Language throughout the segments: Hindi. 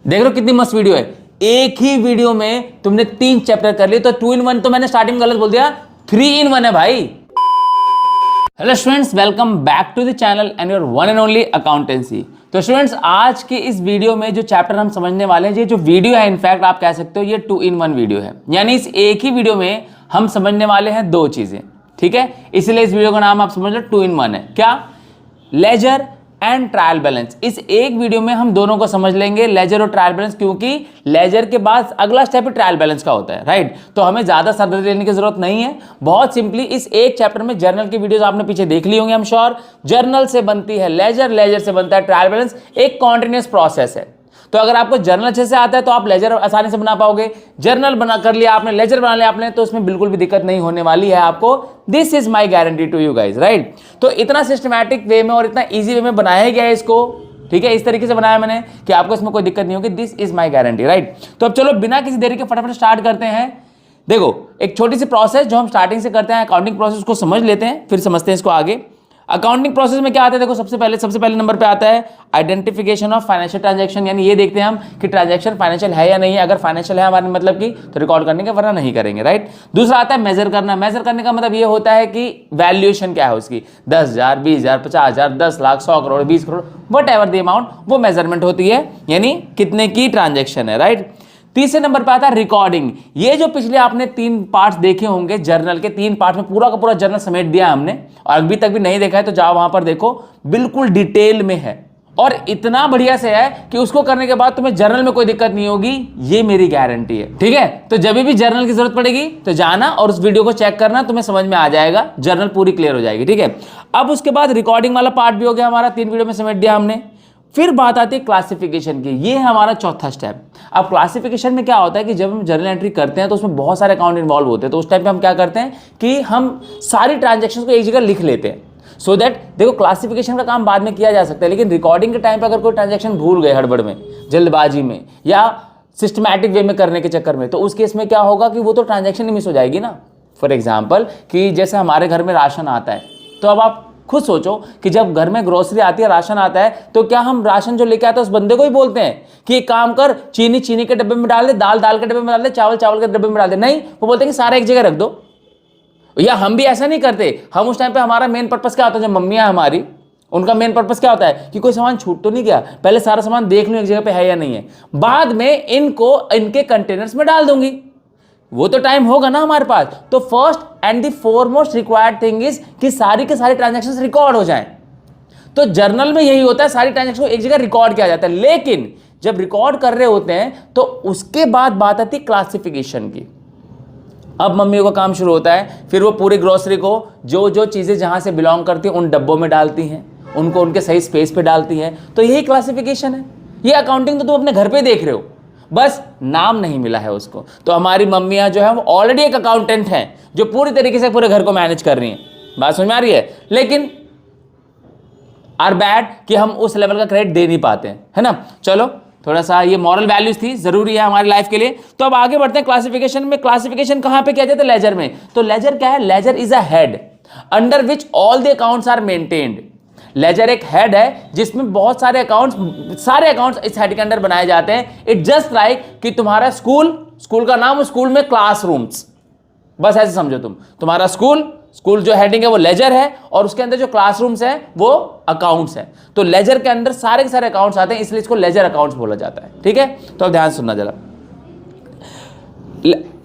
देख लो कितनी मस्त वीडियो है। एक ही वीडियो में तुमने 3 चैप्टर कर लिए। तो 2 in 1 तो मैंने स्टार्टिंग में गलत बोल दिया, 3 in 1 है भाई। Hello students, welcome back to the channel and your one and only accountancy. तो स्टूडेंट्स, आज के इस वीडियो में जो चैप्टर हम समझने वाले हैं, ये जो वीडियो है, इनफैक्ट आप कह सकते हो ये 2 in 1 वीडियो है। यानी इस एक ही वीडियो में हम समझने वाले हैं 2 चीजें, ठीक है। इसलिए इस वीडियो का नाम आप समझ लो 2 in 1 है। क्या? Ledger and trial balance. इस एक वीडियो में हम दोनों को समझ लेंगे, लेजर और ट्रायल बैलेंस, क्योंकि लेजर के बाद अगला स्टेप ट्रायल बैलेंस का होता है, राइट। तो हमें ज्यादा सरदर्दी लेने की जरूरत नहीं है। बहुत सिंपली इस एक चैप्टर में जर्नल की वीडियोस आपने पीछे देख ली होंगी, हम श्योर। जर्नल से बनती है लेजर, लेजर से बनता है ट्रायल बैलेंस। एक कॉन्टिन्यूस प्रोसेस है। तो अगर आपको जर्नल अच्छे से आता है तो आप लेजर आसानी से बना पाओगे। जर्नल बना कर लिया आपने, लेजर बना लिया आपने, तो उसमें बिल्कुल भी दिक्कत नहीं होने वाली है आपको। This is my guarantee to you guys, right. तो इतना सिस्टमैटिक वे में और इतना इजी वे में बनाया गया है इसको, ठीक है। इस तरीके से बनाया मैंने कि आपको इसमें कोई दिक्कत नहीं होगी। This is my guarantee, right. तो अब चलो बिना किसी देरी के फटाफट स्टार्ट करते हैं। देखो, एक छोटी सी प्रोसेस जो हम स्टार्टिंग से करते हैं, अकाउंटिंग प्रोसेस को समझ लेते हैं, फिर समझते हैं इसको आगे। अकाउंटिंग प्रोसेस में क्या आता है? देखो, सबसे पहले नंबर पे आता है आइडेंटिफिकेशन ऑफ फाइनेंशियल ट्रांजैक्शन। यानी ये देखते हैं हम कि ट्रांजैक्शन फाइनेंशियल है या नहीं है। अगर फाइनेंशियल है हमारे मतलब की, तो रिकॉर्ड करने का, वरना नहीं करेंगे, राइट। दूसरा आता है मेजर करना। मेजर करने का मतलब ये होता है कि वैल्यूएशन क्या है उसकी, 10,000, 20,000, 50,000, 10 lakh, 100 crore, 20 crore, what ever the amount, वो मेजरमेंट होती है, यानी कितने की ट्रांजैक्शन है, राइट। तीसरे नंबर पे आता है रिकॉर्डिंग। ये जो पिछले आपने 3 पार्ट्स देखे होंगे, जर्नल के 3 पार्ट में पूरा का पूरा जर्नल समेट दिया है हमने, और अभी तक भी नहीं देखा है तो जाओ वहां पर देखो, बिल्कुल डिटेल में है और इतना बढ़िया से है कि उसको करने के बाद तुम्हें जर्नल में कोई दिक्कत नहीं होगी, ये मेरी गारंटी है, ठीक है। तो जब भी जर्नल की जरूरत पड़ेगी तो जाना और उस वीडियो को चेक करना, तुम्हें समझ में आ जाएगा, जर्नल पूरी क्लियर हो जाएगी, ठीक है। अब उसके बाद रिकॉर्डिंग वाला पार्ट भी हो गया हमारा, 3 वीडियो में समेट दिया हमने। फिर बात आती है क्लासिफिकेशन की, ये है हमारा चौथा स्टेप। अब क्लासिफिकेशन में क्या होता है कि जब हम जर्नल एंट्री करते हैं तो उसमें बहुत सारे अकाउंट इन्वॉल्व होते हैं। तो उस टाइम पे हम क्या करते हैं कि हम सारी ट्रांजैक्शंस को एक जगह लिख लेते हैं, सो दैट देखो, क्लासिफिकेशन का काम बाद में किया जा सकता है, लेकिन रिकॉर्डिंग के टाइम पे अगर कोई ट्रांजैक्शन भूल गए हड़बड़ में, जल्दबाजी में, या सिस्टमैटिक वे में करने के चक्कर में, तो उस केस में क्या होगा कि वो तो ट्रांजैक्शन ही मिस हो जाएगी ना। फॉर एग्जाम्पल कि जैसे हमारे घर में राशन आता है, तो अब आप खुद सोचो कि जब घर में ग्रोसरी आती है, राशन आता है, तो क्या हम राशन जो लेके आते हैं उस बंदे को ही बोलते हैं कि एक काम कर, चीनी चीनी के डब्बे में डाल दे, दाल दाल के डब्बे में डाल दे, चावल चावल के डब्बे में डाल दे? नहीं, वो बोलते हैं कि सारा एक जगह रख दो। या हम भी ऐसा नहीं करते। हम उस टाइम पे हमारा मेन पर्पस क्या होता है, जब मम्मियां हमारी, उनका मेन पर्पस क्या होता है कि कोई सामान छूट तो नहीं गया, पहले सारा सामान देख लो एक जगह पे है या नहीं है, बाद में इनको इनके कंटेनर्स में डाल दूंगी। वो तो टाइम होगा ना हमारे पास। तो first and the foremost required thing is कि सारी के सारे ट्रांजैक्शंस रिकॉर्ड हो जाएं। तो जर्नल में यही होता है, सारी ट्रांजैक्शन को एक जगह रिकॉर्ड किया जाता है। लेकिन जब रिकॉर्ड कर रहे होते हैं तो उसके बाद बात आती है क्लासिफिकेशन की। अब मम्मियों का काम शुरू होता है, फिर वो पूरी ग्रोसरी को जो जो चीजें जहां से बिलोंग करती हैं उन डब्बों में डालती हैं, उनको उनके सही स्पेस पे डालती हैं। तो यही क्लासिफिकेशन है। ये अकाउंटिंग तो तुम अपने घर पे देख रहे हो, बस नाम नहीं मिला है उसको। तो हमारी मम्मियां जो है वो ऑलरेडी एक अकाउंटेंट हैं जो पूरी तरीके से पूरे घर को मैनेज कर रही हैं। बात समझ में आ रही है? लेकिन आर बैड कि हम उस लेवल का क्रेडिट दे नहीं पाते हैं, है ना। चलो, थोड़ा सा ये मॉरल वैल्यूज थी, जरूरी है हमारी लाइफ के लिए। तो अब आगे बढ़ते हैं क्लासिफिकेशन में। क्लासिफिकेशन कहां पे किया जाता है? लेजर में। तो लेजर क्या है? Ledger is a head under which all the accounts are maintained. Ledger एक हेड है जिसमें बहुत सारे अकाउंट्स इस हेड के अंदर बनाए जाते हैं। इट जस्ट लाइक कि तुम्हारा स्कूल का नाम, स्कूल में क्लासरूम्स, बस ऐसे समझो तुम। तुम्हारा स्कूल जो हेडिंग है वो लेजर है, और उसके अंदर जो क्लासरूम्स है वो अकाउंट्स है। तो लेजर के अंदर सारे के सारे अकाउंट्स आते हैं, इसलिए इसको लेजर अकाउंट्स बोला जाता है, ठीक है। तो अब ध्यान सुनना जरा।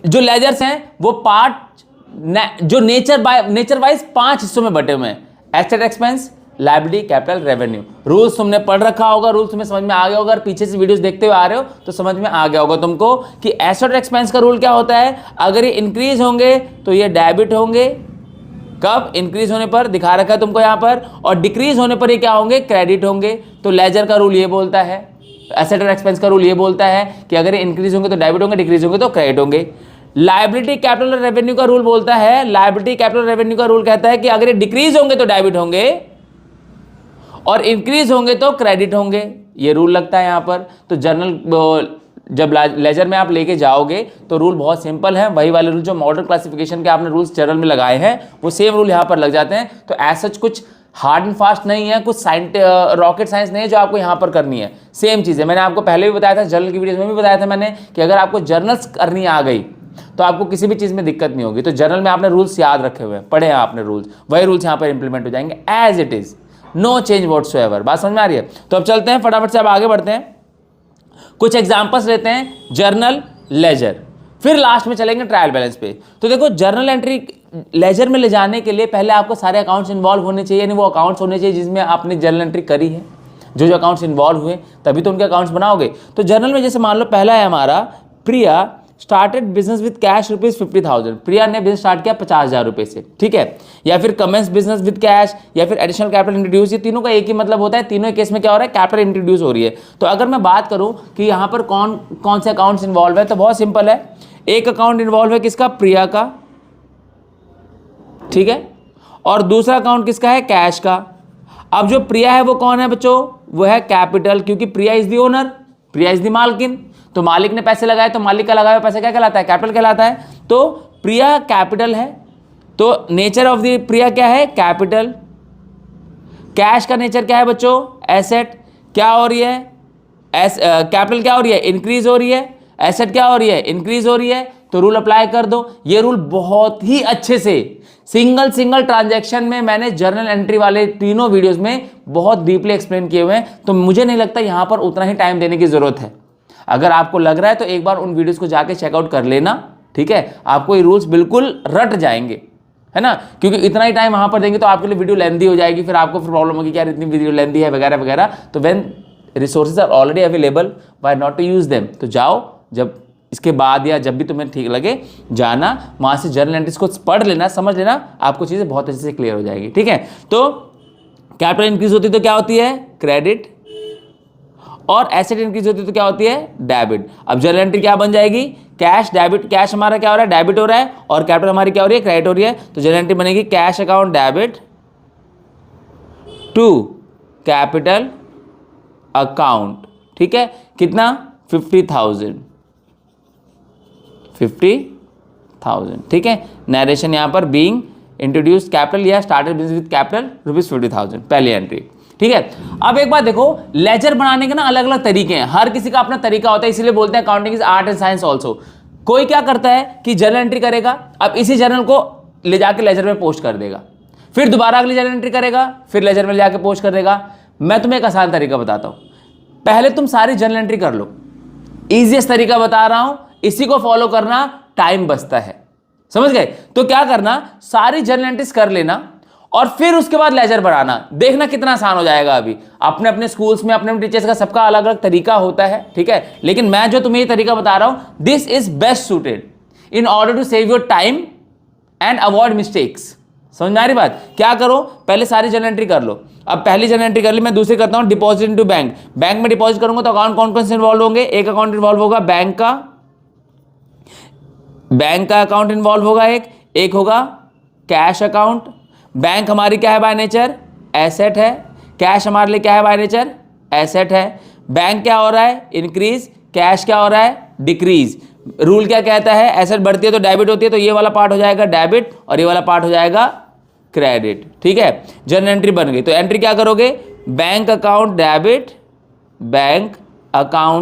जो लेजर्स हैं वो पार्ट जो नेचर वाइज 5 हिस्सों में बटे हुए हैं। Asset expense, liability, capital, revenue. Rules तुमने पढ़ रखा होगा, रूल्स तुम्हें समझ में आ गया होगा। अगर पीछे से वीडियोस देखते हुए आ रहे हो तो समझ में आ गया होगा तुमको कि एसेट एक्सपेंस का रूल क्या होता है। अगर ये इंक्रीज होंगे तो ये डेबिट होंगे, कब? इंक्रीज होने पर, दिखा रखा है तुमको यहां पर, और डिक्रीज होने पर ये क्या होंगे? क्रेडिट होंगे। तो लेजर का रूल ये बोलता है, एसेट और एक्सपेंस का रूल ये बोलता है कि अगर ये इंक्रीज होंगे तो डेबिट होंगे, डिक्रीज होंगे तो क्रेडिट होंगे। लायबिलिटी, कैपिटल और रेवेन्यू का रूल बोलता है, लायबिलिटी, कैपिटल और रेवेन्यू का रूल कहता है कि अगर ये डिक्रीज होंगे तो डेबिट होंगे और इंक्रीज होंगे तो क्रेडिट होंगे। ये रूल लगता है यहां पर। तो जर्नल जब लेजर में आप लेके जाओगे तो रूल बहुत सिंपल है, वही वाले रूल जो मॉडर्न क्लासिफिकेशन के आपने रूल्स जनरल में लगाए हैं वो सेम रूल यहाँ पर लग जाते हैं। तो ऐसा कुछ हार्ड एंड फास्ट नहीं है, कुछ रॉकेट साइंस नहीं है जो आपको यहाँ पर करनी है, सेम चीज़ है। मैंने आपको पहले भी बताया था, जर्नल की वीडियोस में भी बताया था मैंने कि अगर आपको जर्नल्स करनी आ गई तो आपको किसी भी चीज़ में दिक्कत नहीं होगी। तो जर्नल में आपने रूल्स याद रखे हुए हैं, पढ़े हैं आपने रूल्स, वही रूल्स यहाँ पर इंप्लीमेंट हो जाएंगे as it is, no change whatsoever. बात समझ में आ रही है? तो अब चलते हैं फटाफट से, अब आगे बढ़ते हैं, कुछ एग्जांपल्स लेते हैं जर्नल, लेजर, फिर लास्ट में चलेंगे ट्रायल बैलेंस पे। तो देखो जर्नल एंट्री लेजर में ले जाने के लिए पहले आपको सारे अकाउंट्स इन्वॉल्व होने चाहिए, यानी वो अकाउंट्स होने चाहिए जिसमें आपने जर्नल एंट्री करी है, जो अकाउंट्स इन्वॉल्व हुए तभी तो उनके अकाउंट्स बनाओगे। तो जर्नल में जैसे मान लो पहला है हमारा, प्रिया स्टार्टेड बिजनेस विद कैश ₹50,000। प्रिया ने बिजनेस स्टार्ट किया 50,000 रुपए से, ठीक है। या फिर कमेंस बिजनेस विद कैश, या फिर एडिशनल कैपिटल इंट्रोड्यूस, ये तीनों का एक ही मतलब होता है, तीनों केस में क्या हो रहा है, कैपिटल इंट्रोड्यूस हो रही है। तो अगर मैं बात करूं कि यहाँ पर कौन कौन से अकाउंट्स इन्वॉल्व है, तो बहुत सिंपल है, एक अकाउंट इन्वॉल्व है किसका, प्रिया का, ठीक है, और दूसरा अकाउंट किसका है, कैश का। अब जो प्रिया है वो कौन है बच्चों, वो है कैपिटल, क्योंकि Priya is the owner, Priya is the मालकिन, तो मालिक ने पैसे लगाए तो मालिक का लगाया हुआ पैसा क्या कहलाता है, कैपिटल कहलाता है। तो प्रिया कैपिटल है, तो नेचर ऑफ द प्रिया क्या है, कैपिटल। कैश का नेचर क्या है बच्चों, एसेट। क्या हो रही है, कैपिटल क्या हो रही है, इंक्रीज हो रही है, एसेट क्या हो रही है, इंक्रीज हो रही है। तो रूल अप्लाई कर दो। ये रूल बहुत ही अच्छे से सिंगल ट्रांजैक्शन में मैंने जर्नल एंट्री वाले तीनों वीडियोस में बहुत डीपली एक्सप्लेन किए हुए हैं, तो मुझे नहीं लगता यहां पर उतना ही टाइम देने की जरूरत है। अगर आपको लग रहा है तो एक बार उन वीडियोस को जाके चेकआउट कर लेना, ठीक है, आपको ये रूल्स बिल्कुल रट जाएंगे, है ना, क्योंकि इतना ही टाइम वहां पर देंगे तो आपके लिए वीडियो लेंदी हो जाएगी, फिर आपको फिर प्रॉब्लम होगी कि यार इतनी वीडियो लेंदी है वगैरह वगैरह। तो when resources are already available, why not to use them. तो जाओ, जब इसके बाद या जब भी तुम्हें ठीक लगे जाना, वहां से जर्नल एंट्रीज को पढ़ लेना, समझ लेना, आपको चीजें बहुत अच्छे से क्लियर हो जाएगी, ठीक है। तो कैपिटल इंक्रीज होती है तो क्या होती है, क्रेडिट, और एसेट इंक्रीज होती है तो क्या होती है, डेबिट। अब जर्नल एंट्री क्या बन जाएगी, कैश डेबिट, कैश हमारा क्या हो रहा है, डेबिट हो रहा है, और कैपिटल हमारी क्या हो रही है, क्रेडिट हो रही है। तो जर्नल एंट्री बनेगी cash account debit to capital account, ठीक है, कितना, 50,000, ठीक है। नरेशन यहां पर बीइंग इंट्रोड्यूस कैपिटल या स्टार्टेड बिजनेस विद कैपिटल ₹50,000, पहली एंट्री, ठीक है। अब एक बात देखो, लेजर बनाने के ना अलग अलग तरीके हैं, हर किसी का अपना तरीका होता है, इसीलिए बोलते हैं accounting is art and science also. कोई क्या करता है कि जर्नल एंट्री करेगा, अब इसी जर्नल को ले जाके लेजर में पोस्ट कर देगा, फिर दोबारा अगली जर्नल एंट्री करेगा, फिर लेजर में ले जाके पोस्ट कर देगा। मैं तुम्हें एक आसान तरीका बताता हूं, पहले तुम सारी जर्नल एंट्री कर लो, इजीएस्ट तरीका बता रहा हूं, इसी को फॉलो करना, टाइम बचता है, समझ गए। तो क्या करना, सारी जर्नल एंट्रीज कर लेना और फिर उसके बाद लेजर बनाना, देखना कितना आसान हो जाएगा। अभी अपने अपने स्कूल्स में अपने अपने टीचर्स का सबका अलग अलग तरीका होता है, ठीक है, लेकिन मैं जो तुम्हें ये तरीका बता रहा हूं, this is best suited in order to save your time and avoid mistakes. समझ में आ रही बात, क्या करो, पहले सारी जर्नल एंट्री कर लो। अब पहली जर्नल एंट्री कर ली, मैं दूसरी करता हूं, डिपॉजिट इनटू बैंक। बैंक में डिपॉजिट करूंगा तो अकाउंट कौन कौन से इन्वॉल्व होंगे, एक अकाउंट इन्वॉल्व होगा बैंक का अकाउंट इन्वॉल्व होगा, एक होगा कैश अकाउंट। बैंक हमारी क्या है बाय नेचर, एसेट है, कैश हमारे लिए क्या है बाय नेचर, एसेट है। बैंक क्या हो रहा है, इंक्रीज, कैश क्या हो रहा है, डिक्रीज। रूल क्या कहता है, एसेट बढ़ती है तो डेबिट होती है, तो ये वाला पार्ट हो जाएगा डेबिट और ये वाला पार्ट हो जाएगा क्रेडिट, ठीक है। जर्नल एंट्री बन गई, तो एंट्री क्या करोगे, bank account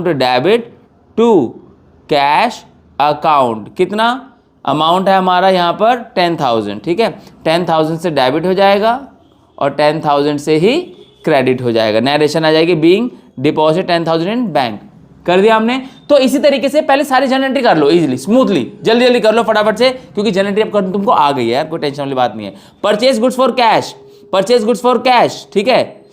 debit to cash account, कितना अमाउंट है हमारा यहाँ पर 10,000, ठीक है, 10,000 से डेबिट हो जाएगा और 10,000 से ही क्रेडिट हो जाएगा। नरेशन आ जाएगी बीइंग डिपॉजिट 10,000 इन बैंक, कर दिया हमने। तो इसी तरीके से पहले सारी जर्नल एंट्री कर लो इजीली, स्मूथली, जल्दी जल्दी कर लो फटाफट से, क्योंकि जर्नल एंट्री अब करनी तुमको आ गई है यार, कोई टेंशन वाली बात नहीं है। परचेज गुड्स फॉर कैश, ठीक है,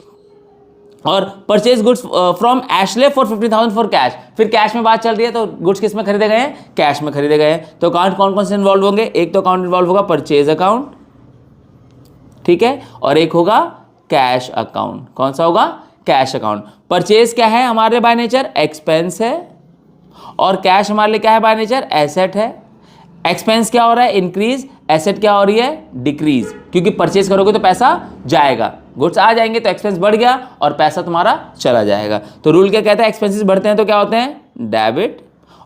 और purchase goods from Ashley for 50,000 for cash. फिर कैश में बात चल रही है तो गुड्स किस में खरीदे गए हैं, कैश में खरीदे गए हैं। तो अकाउंट कौन कौन से इन्वॉल्व होंगे, एक तो अकाउंट इन्वॉल्व होगा परचेज अकाउंट, ठीक है, और एक होगा कैश अकाउंट। कौन सा होगा, कैश अकाउंट। परचेज क्या है हमारे बाय नेचर, एक्सपेंस है, और कैश हमारे लिए क्या है बाय नेचर, एसेट है। एक्सपेंस क्या हो रहा है, इंक्रीज, एसेट क्या हो रही है, डिक्रीज, क्योंकि परचेज करोगे तो पैसा जाएगा, गुड्स आ जाएंगे तो एक्सपेंस बढ़ गया और पैसा तुम्हारा चला जाएगा। तो रूल क्या कहता है, एक्सपेंसेस बढ़ते हैं तो क्या होते हैं, डेबिट,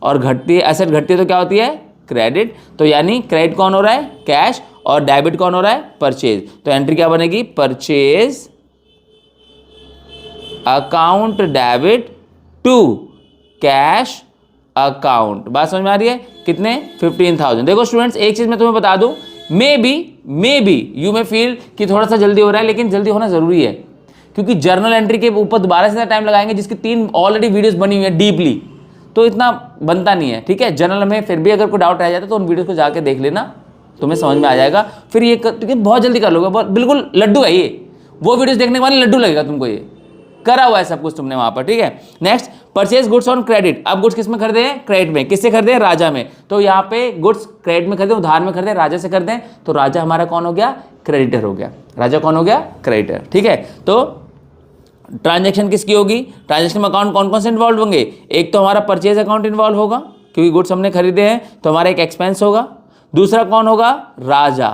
और घटती है एसेट घटती है तो क्या होती है क्रेडिट। तो यानी क्रेडिट कौन हो रहा है कैश, और डेबिट कौन हो रहा है परचेज। तो एंट्री क्या बनेगी purchase account debit to cash account. बात समझ में आ रही है। कितने 15,000। देखो स्टूडेंट्स एक चीज मैं तुम्हें बता दूं, may be you may feel कि थोड़ा सा जल्दी हो रहा है, लेकिन जल्दी होना जरूरी है, क्योंकि जर्नल एंट्री के ऊपर दोबारा से टाइम लगाएंगे जिसकी 3 ऑलरेडी वीडियोस बनी हुई है डीपली, तो इतना बनता नहीं है। ठीक है, जर्नल में फिर भी अगर कोई डाउट रह जाता है तो उन वीडियोस को जाके देख लेना, तुम्हें समझ में आ जाएगा। फिर ये बहुत जल्दी कर लोगे, बिल्कुल लड्डू है ये, वो वीडियोस देखने के बाद लड्डू लगेगा तुमको, ये करा हुआ है सब कुछ तुमने वहां पर। ठीक है, next purchase goods on credit. अब गुड्स किस में खरीदे हैं क्रेडिट में। किससे खरीदे हैं राजा में। तो यहाँ पे गुड्स क्रेडिट में खरीदे, उधार में खरीदे, राजा से खरीदे, तो राजा हमारा कौन हो गया क्रेडिटर हो गया। राजा कौन हो गया क्रेडिटर। ठीक है, तो ट्रांजैक्शन किसकी होगी, ट्रांजैक्शन में अकाउंट कौन कौन से इन्वॉल्व होंगे। एक तो हमारा परचेज अकाउंट इन्वॉल्व होगा क्योंकि गुड्स हमने खरीदे हैं, तो हमारा एक एक्सपेंस होगा। दूसरा कौन होगा राजा,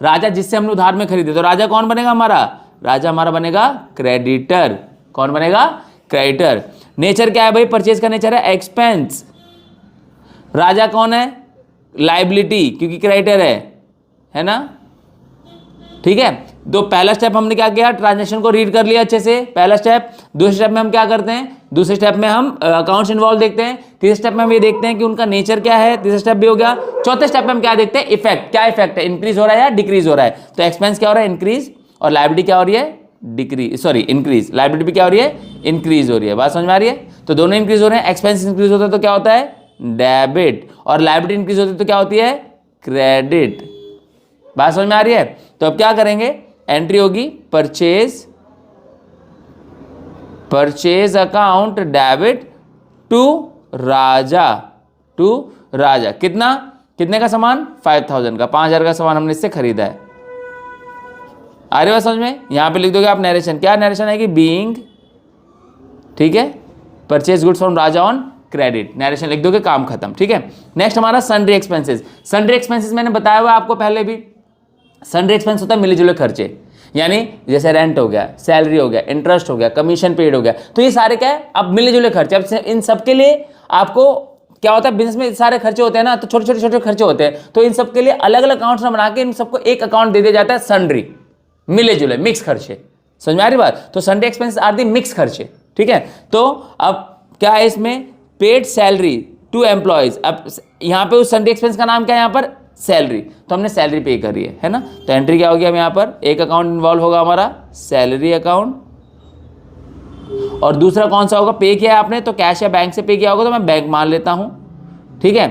राजा जिससे हमने उधार में खरीदे, तो राजा कौन बनेगा हमारा, राजा हमारा बनेगा क्रेडिटर। कौन बनेगा क्रेडिटर। नेचर क्या है भाई परचेज का नेचर है एक्सपेंस, राजा कौन है लाइबिलिटी क्योंकि क्रेडिटर है ना। ठीक है, तो पहला स्टेप हमने क्या किया ट्रांजैक्शन को रीड कर लिया अच्छे से, पहला स्टेप। दूसरे स्टेप में हम क्या करते हैं, दूसरे स्टेप में हम अकाउंट्स इन्वॉल्व देखते हैं। तीसरे स्टेप में हम ये देखते हैं कि उनका नेचर क्या है, तीसरा स्टेप भी हो गया। चौथे स्टेप में हम क्या देखते हैं इफेक्ट, क्या इफेक्ट है, इंक्रीज हो रहा है या डिक्रीज हो रहा है। तो एक्सपेंस क्या हो रहा है इंक्रीज, और लाइबिलिटी क्या हो रही है डिक्रीज, सॉरी इंक्रीज, लाइबिलिटी भी क्या हो रही है इंक्रीज हो रही है। बात समझ में आ रही है। तो दोनों इंक्रीज हो रहे हैं, एक्सपेंस इंक्रीज होता है तो क्या होता है डेबिट, और लाइबिलिटी इंक्रीज होती है तो क्या होती है क्रेडिट। बात समझ में आ रही है। तो अब क्या करेंगे, एंट्री होगी परचेज अकाउंट डेबिट टू राजा, कितने का सामान 5,000 का, 5,000 का सामान हमने इससे खरीदा है। आ रही बात समझ में। यहां पे लिख दोगे आप नरेशन, क्या नरेशन है कि बीइंग, ठीक है, purchase goods from Raja on credit, narration लिख दोगे काम खत्म। ठीक है, नेक्स्ट हमारा सन्ड्री एक्सपेंसेस। सन्ड्री एक्सपेंसेस मैंने बताया हुआ आपको पहले भी, सन्ड्री एक्सपेंस होता है मिले जुले खर्चे, यानी जैसे रेंट हो गया, सैलरी हो गया, इंटरेस्ट हो गया, कमीशन पेड हो गया, तो ये सारे क्या है अब मिले जुले खर्चे। अब इन सब के लिए आपको क्या होता है बिजनेस में सारे खर्चे होते हैं ना, तो छोटे छोटे खर्चे होते हैं, तो इन सब के लिए अलग अलग अकाउंट्स बना के इन सबको एक अकाउंट दे दिया जाता है सन्ड्री, मिले जुले मिक्स खर्चे। समझ में आ रही बात। तो sundry expense are the mix खर्चे। ठीक है, तो अब क्या है इसमें पेड सैलरी टू एम्प्लॉयज। अब यहां पे उस सन्ड्री एक्सपेंस का नाम क्या है यहां पर सैलरी, तो हमने सैलरी पे करी है ना। तो एंट्री क्या होगी, अब यहां पर एक अकाउंट इन्वॉल्व होगा हमारा सैलरी अकाउंट, और दूसरा कौन सा होगा पे किया है आपने तो कैश या बैंक से पे किया होगा, तो मैं बैंक मान लेता हूं। ठीक है,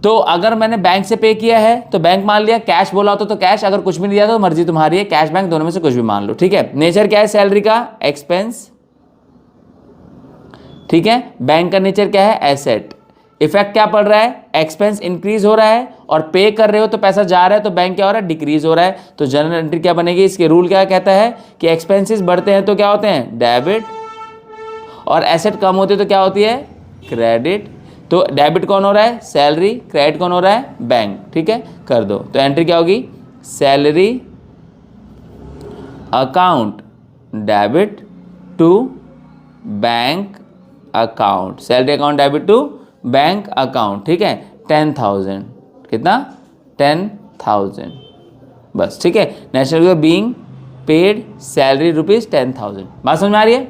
तो अगर मैंने बैंक से पे किया है तो बैंक मान लिया, कैश बोला होता तो कैश, अगर कुछ भी नहीं दिया तो मर्जी तुम्हारी है, कैश बैंक दोनों में से कुछ भी मान लो। ठीक है, नेचर क्या है सैलरी का एक्सपेंस, ठीक है, बैंक का नेचर क्या है एसेट। इफेक्ट क्या पड़ रहा है एक्सपेंस इंक्रीज हो रहा है, और पे कर रहे हो तो पैसा जा रहा है, तो बैंक क्या हो रहा है डिक्रीज हो रहा है। तो जनरल एंट्री क्या बनेगी, इसके रूल क्या कहता है कि एक्सपेंसेस बढ़ते हैं तो क्या होते हैं डेबिट, और एसेट कम होती है तो क्या होती है क्रेडिट। तो डेबिट कौन हो रहा है सैलरी, क्रेडिट कौन हो रहा है बैंक। ठीक है, कर दो। तो एंट्री क्या होगी salary account debit to bank account, salary account debit to bank account. ठीक है, 10,000, कितना 10,000 बस। ठीक है, narration being paid salary rupees 10,000। बात समझ में आ रही है।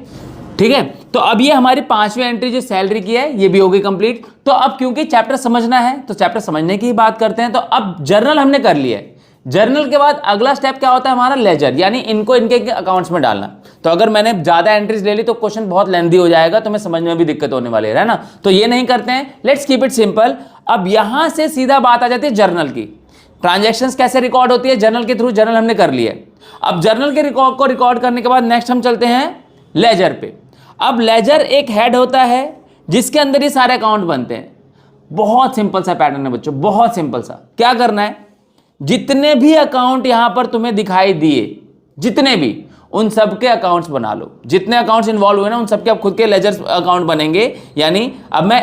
ठीक है, तो अब ये हमारी 5वीं एंट्री जो सैलरी की है ये भी हो गई कंप्लीट। तो अब क्योंकि चैप्टर समझना है तो चैप्टर समझने की ही बात करते हैं। तो अब जर्नल हमने कर लिया है, जर्नल के बाद अगला स्टेप क्या होता है हमारा लेजर, यानी इनको इनके अकाउंट्स में डालना। तो अगर मैंने ज्यादा एंट्रीज ले ली तो क्वेश्चन बहुत लेंथी हो जाएगा, तो मैं समझ में भी दिक्कत होने वाली है ना। तो ये नहीं करते हैं, लेट्स कीप इट सिंपल। अब यहां से सीधा बात आ जाती है जर्नल की, ट्रांजैक्शंस कैसे रिकॉर्ड होती है जर्नल के थ्रू। जर्नल हमने कर लिया। अब जर्नल के रिकॉर्ड को रिकॉर्ड करने के बाद नेक्स्ट हम चलते हैं लेजर पे। अब लेजर एक हेड होता है जिसके अंदर ये सारे अकाउंट बनते हैं। बहुत सिंपल सा पैटर्न है बच्चों, बहुत सिंपल सा। क्या करना है, जितने भी अकाउंट यहां पर तुम्हें दिखाई दिए, जितने भी, उन सबके अकाउंट्स बना लो। जितने अकाउंट्स इन्वॉल्व हुए ना उन सबके अब खुद के लेजर अकाउंट बनेंगे। यानी अब मैं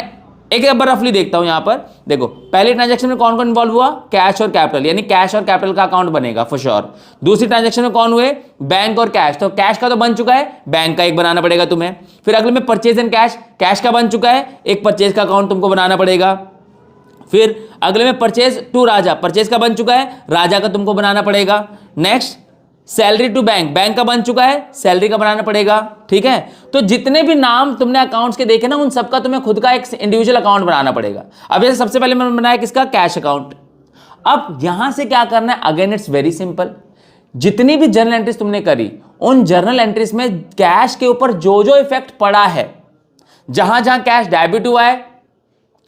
एक बार रफली देखता हूं यहां पर। देखो पहले ट्रांजैक्शन में कौन कौन इन्वॉल्व हुआ, कैश और कैपिटल, यानी कैश और कैपिटल का अकाउंट बनेगा फॉर श्योर। दूसरी ट्रांजैक्शन में कौन हुए, बैंक और कैश, तो कैश का तो बन चुका है, बैंक का एक बनाना पड़ेगा तुम्हें। फिर अगले में परचेज एंड कैश, कैश का बन चुका है, एक परचेज का अकाउंट तुमको बनाना पड़ेगा। फिर अगले में परचेज टू राजा, परचेज का बन चुका है, राजा का तुमको बनाना पड़ेगा। Next salary to bank, bank का बन चुका है, सैलरी का बनाना पड़ेगा। ठीक है, तो जितने भी नाम तुमने अकाउंट्स के देखे ना, उन सबका तुम्हें खुद का एक इंडिविजुअल अकाउंट बनाना पड़ेगा। अब जैसे सबसे पहले मैंने बनाया किसका, कैश अकाउंट। अब यहां से क्या करना है, अगेन इट्स वेरी सिंपल। जितनी भी जर्नल एंट्रीज तुमने करी, उन जर्नल एंट्रीज में कैश के ऊपर जो जो इफेक्ट पड़ा है, जहां जहां कैश डेबिट हुआ है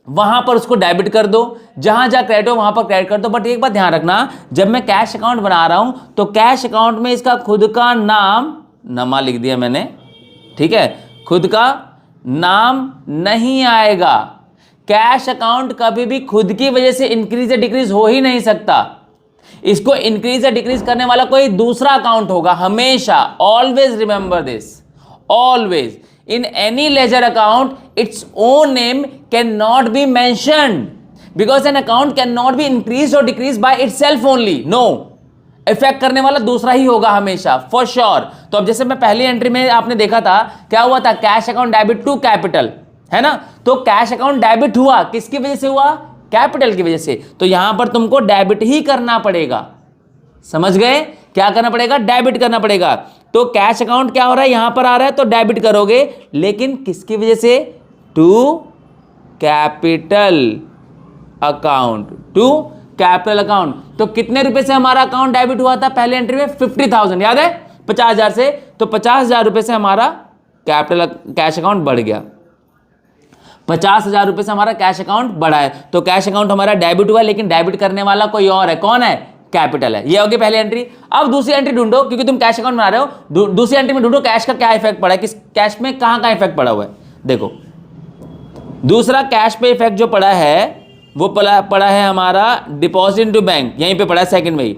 वहां पर उसको डेबिट कर दो, जहां जहां क्रेडिट हो वहां पर क्रेडिट कर दो। बट एक बात ध्यान रखना, जब मैं कैश अकाउंट बना रहा हूं तो कैश अकाउंट में इसका खुद का नाम, नमा लिख दिया मैंने, ठीक है, खुद का नाम नहीं आएगा। कैश अकाउंट कभी भी खुद की वजह से इंक्रीज या डिक्रीज हो ही नहीं सकता। इसको इंक्रीज या डिक्रीज करने वाला कोई दूसरा अकाउंट होगा हमेशा। Always remember this, always in any ledger account its own name cannot be mentioned because an account cannot be increased or decreased by itself only. No, effect करने वाला दूसरा ही होगा हमेशा फॉर श्योर। तो अब जैसे मैं पहली एंट्री में आपने देखा था क्या हुआ था, cash account debit to capital, है ना। तो कैश अकाउंट डेबिट हुआ, किसकी वजह से हुआ, कैपिटल की वजह से। तो यहां पर तुमको डेबिट ही करना पड़ेगा, समझ गए, क्या करना पड़ेगा, डेबिट करना पड़ेगा। तो कैश अकाउंट क्या हो रहा है, यहां पर आ रहा है तो डेबिट करोगे, लेकिन किसकी वजह से, to capital account, to capital account. तो कितने रुपए से हमारा अकाउंट डेबिट हुआ था पहले एंट्री में, 50,000, याद है, 50,000 से। तो 50,000 रुपए से हमारा कैपिटल कैश अकाउंट बढ़ गया, 50,000 रुपए से हमारा कैश अकाउंट बढ़ा है। तो कैश अकाउंट हमारा डेबिट हुआ, लेकिन डेबिट करने वाला कोई और है, कौन है, कैपिटल है। ये होगी पहली एंट्री। अब दूसरी एंट्री ढूंढो, क्योंकि तुम कैश अकाउंट बना रहे हो, दूसरी एंट्री में ढूंढो कैश का क्या इफेक्ट पड़ा है, किस कैश में कहां इफेक्ट पड़ा हुआ है। देखो दूसरा कैश पे इफेक्ट जो पड़ा है वो पड़ा है हमारा डिपॉजिट टू बैंक, यहीं पे पड़ा है सेकंड में ही।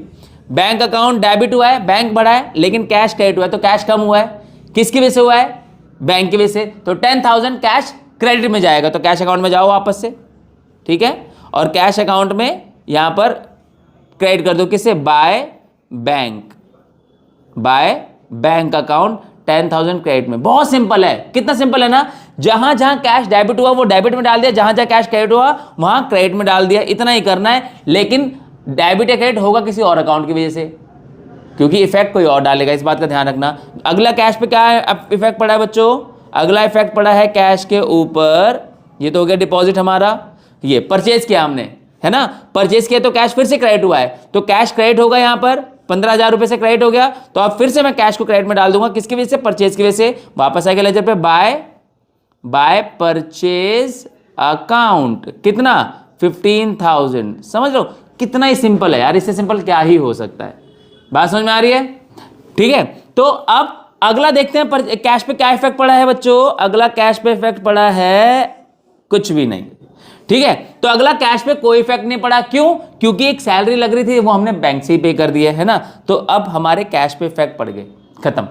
बैंक अकाउंट डेबिट हुआ है, बैंक बढ़ा है, लेकिन कैश क्रेडिट हुआ है, तो कैश कम हुआ है, किसकी वजह से हुआ है, बैंक की वजह से। तो 10,000 कैश क्रेडिट में जाएगा, तो कैश अकाउंट में जाओ वापस से, ठीक है, और कैश अकाउंट में यहां पर क्रेडिट कर दो, किससे, by bank, by bank account 10,000 credit में। बहुत सिंपल है, कितना सिंपल है ना, जहां जहां कैश डेबिट हुआ वो डेबिट में डाल दिया, जहां जहां कैश क्रेडिट हुआ वहां क्रेडिट में डाल दिया, इतना ही करना है। लेकिन डेबिट या क्रेडिट होगा किसी और अकाउंट की वजह से, क्योंकि इफेक्ट कोई और डालेगा, इस बात का ध्यान रखना। अगला कैश पे क्या इफेक्ट पड़ा है बच्चों, अगला इफेक्ट पड़ा है कैश के ऊपर, ये तो हो गया डिपॉजिट हमारा, ये परचेज किया हमने, है ना, परचेज किया तो कैश फिर से क्रेडिट हुआ है, तो कैश क्रेडिट होगा यहां पर 15,000 रुपए से क्रेडिट हो गया। तो अब फिर से मैं कैश को क्रेडिट में डाल दूंगा, किसकी वजह से, परचेज की वजह से। वापस आएगा लेजर पे, बाय परचेज अकाउंट, कितना, 15,000। समझ लो कितना ही सिंपल है यार, इससे सिंपल क्या ही हो सकता है। बात समझ में आ रही है, ठीक है। तो अब अगला देखते हैं कैश पे क्या इफेक्ट पड़ा है बच्चों। अगला कैश पे इफेक्ट पड़ा है कुछ भी नहीं, ठीक है। तो अगला कैश पे कोई इफेक्ट नहीं पड़ा, क्यों, क्योंकि एक सैलरी लग रही थी वो हमने बैंक से ही पे कर दिया है ना। तो अब हमारे कैश पे इफेक्ट पड़ गए, खत्म।